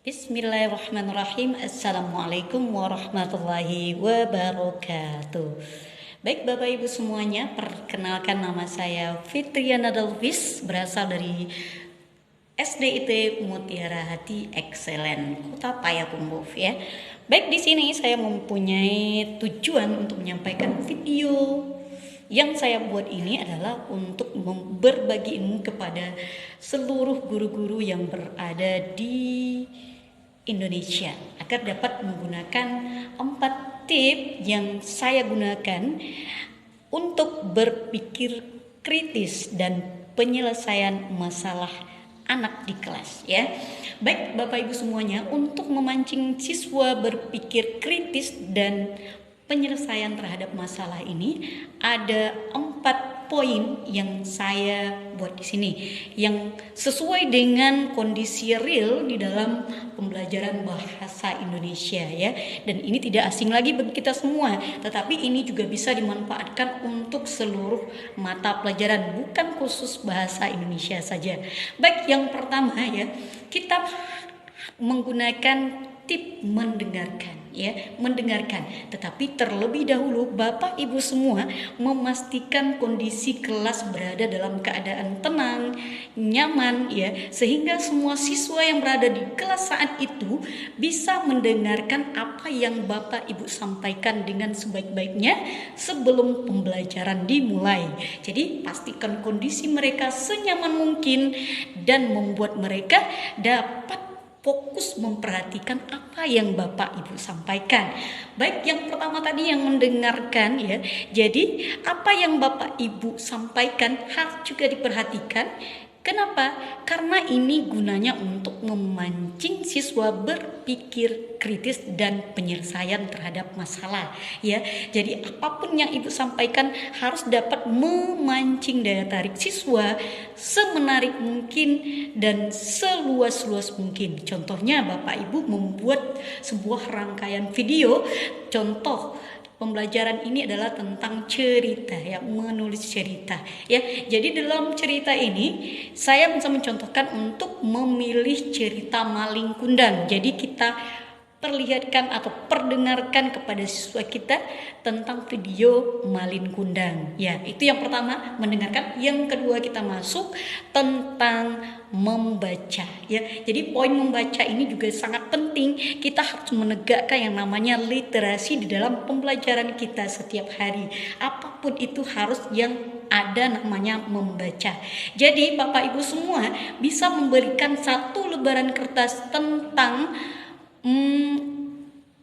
Bismillahirrahmanirrahim. Assalamualaikum warahmatullahi wabarakatuh. Baik Bapak Ibu semuanya, perkenalkan nama saya Fitriana Dalvis, berasal dari SDIT Mutiara Hati Excellent Kota Payakumbuh ya. Baik, di sini saya mempunyai tujuan untuk menyampaikan video yang saya buat ini adalah untuk berbagi ilmu kepada seluruh guru-guru yang berada di Indonesia agar dapat menggunakan 4 tip yang saya gunakan untuk berpikir kritis dan penyelesaian masalah anak di kelas ya. Baik Bapak Ibu semuanya, untuk memancing siswa berpikir kritis dan penyelesaian terhadap masalah ini ada 4 poin yang saya buat di sini yang sesuai dengan kondisi real di dalam pembelajaran bahasa Indonesia ya. Dan ini tidak asing lagi bagi kita semua, tetapi ini juga bisa dimanfaatkan untuk seluruh mata pelajaran, bukan khusus bahasa Indonesia saja. Baik, yang pertama ya, kita menggunakan tip mendengarkan ya, mendengarkan. Tetapi terlebih dahulu Bapak Ibu semua memastikan kondisi kelas berada dalam keadaan tenang, nyaman ya, sehingga semua siswa yang berada di kelas saat itu bisa mendengarkan apa yang Bapak Ibu sampaikan dengan sebaik-baiknya sebelum pembelajaran dimulai. Jadi pastikan kondisi mereka senyaman mungkin dan membuat mereka dapat fokus memperhatikan apa yang Bapak Ibu sampaikan. Baik, yang pertama tadi yang mendengarkan ya. Jadi apa yang Bapak Ibu sampaikan harus juga diperhatikan. Kenapa? Karena ini gunanya untuk memancing siswa berpikir kritis dan penyelesaian terhadap masalah ya. Jadi apapun yang Ibu sampaikan harus dapat memancing daya tarik siswa semenarik mungkin dan seluas-luas mungkin. Contohnya Bapak Ibu membuat sebuah rangkaian video. Contoh pembelajaran ini adalah tentang cerita ya, menulis cerita ya. Jadi dalam cerita ini saya bisa mencontohkan untuk memilih cerita Maling Kundang. Jadi kita perlihatkan atau perdengarkan kepada siswa kita tentang video Malin Kundang ya. Itu yang pertama, mendengarkan. Yang kedua, kita masuk tentang membaca ya. Jadi poin membaca ini juga sangat penting. Kita harus menegakkan yang namanya literasi di dalam pembelajaran kita setiap hari. Apapun itu harus yang ada namanya membaca. Jadi Bapak Ibu semua bisa memberikan satu lembaran kertas tentang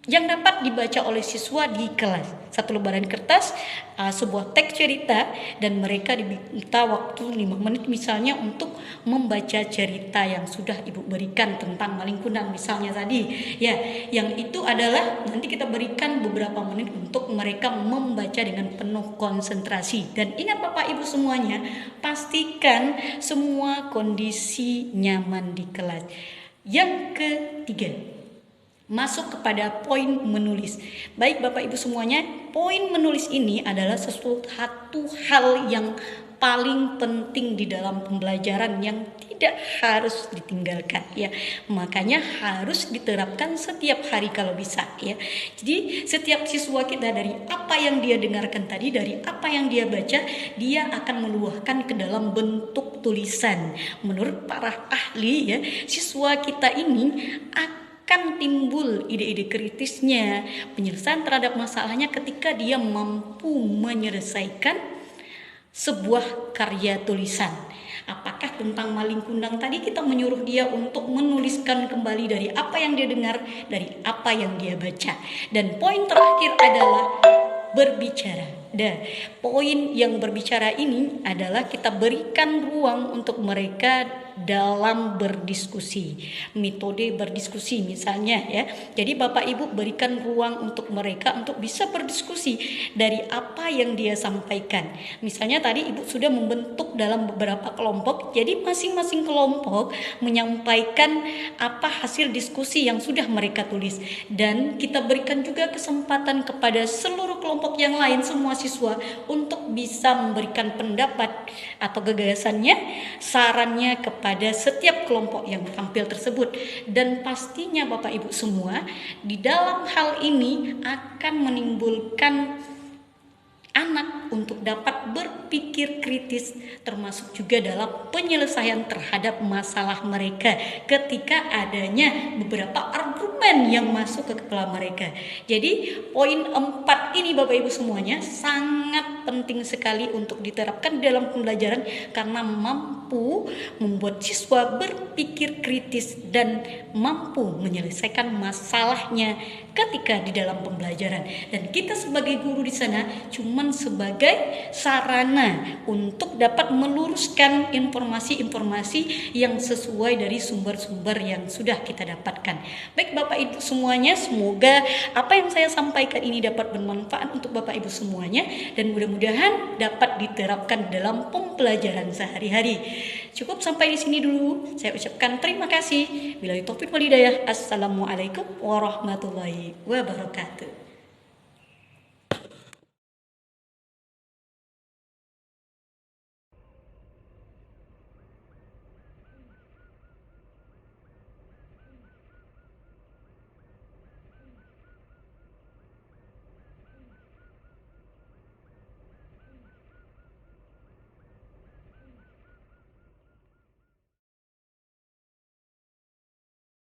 yang dapat dibaca oleh siswa di kelas. Satu lembaran kertas, sebuah teks cerita, dan mereka diminta waktu 5 menit misalnya untuk membaca cerita yang sudah Ibu berikan tentang Maling Kundang misalnya tadi ya. Yang itu adalah nanti kita berikan beberapa menit untuk mereka membaca dengan penuh konsentrasi. Dan ingat Bapak Ibu semuanya, pastikan semua kondisi nyaman di kelas. Yang ketiga, masuk kepada poin menulis. Baik Bapak Ibu semuanya, poin menulis ini adalah sesuatu hal yang paling penting di dalam pembelajaran yang tidak harus ditinggalkan ya. Makanya harus diterapkan setiap hari kalau bisa ya. Jadi setiap siswa kita, dari apa yang dia dengarkan tadi, dari apa yang dia baca, dia akan meluahkan ke dalam bentuk tulisan. Menurut para ahli ya, siswa kita ini akan timbul ide-ide kritisnya, penyelesaian terhadap masalahnya ketika dia mampu menyelesaikan sebuah karya tulisan. Apakah tentang Maling Kundang tadi kita menyuruh dia untuk menuliskan kembali dari apa yang dia dengar, dari apa yang dia baca. Dan poin terakhir adalah berbicara. Dan poin yang berbicara ini adalah kita berikan ruang untuk mereka dalam berdiskusi, metode berdiskusi misalnya ya. Jadi Bapak Ibu berikan ruang untuk mereka untuk bisa berdiskusi dari apa yang dia sampaikan. Misalnya tadi Ibu sudah membentuk dalam beberapa kelompok, jadi masing-masing kelompok menyampaikan apa hasil diskusi yang sudah mereka tulis. Dan kita berikan juga kesempatan kepada seluruh kelompok yang lain, semua siswa untuk bisa memberikan pendapat atau gagasannya, sarannya kepada setiap kelompok yang tampil tersebut. Dan pastinya Bapak Ibu semua, di dalam hal ini akan menimbulkan anak untuk dapat berpikir kritis, termasuk juga dalam penyelesaian terhadap masalah mereka ketika adanya beberapa argumen yang masuk ke kepala mereka. Jadi poin 4 ini Bapak Ibu semuanya sangat penting sekali untuk diterapkan dalam pembelajaran, karena mampu membuat siswa berpikir kritis dan mampu menyelesaikan masalahnya ketika di dalam pembelajaran. Dan kita sebagai guru di sana cuma sebagai sarana untuk dapat meluruskan informasi-informasi yang sesuai dari sumber-sumber yang sudah kita dapatkan. Baik Bapak Ibu semuanya, semoga apa yang saya sampaikan ini dapat bermanfaat untuk Bapak Ibu semuanya, dan mudah-mudahan dapat diterapkan dalam pembelajaran sehari-hari. Cukup sampai di sini dulu. Saya ucapkan terima kasih. Billahi taufiq wal hidayah. Assalamualaikum warahmatullahi wabarakatuh.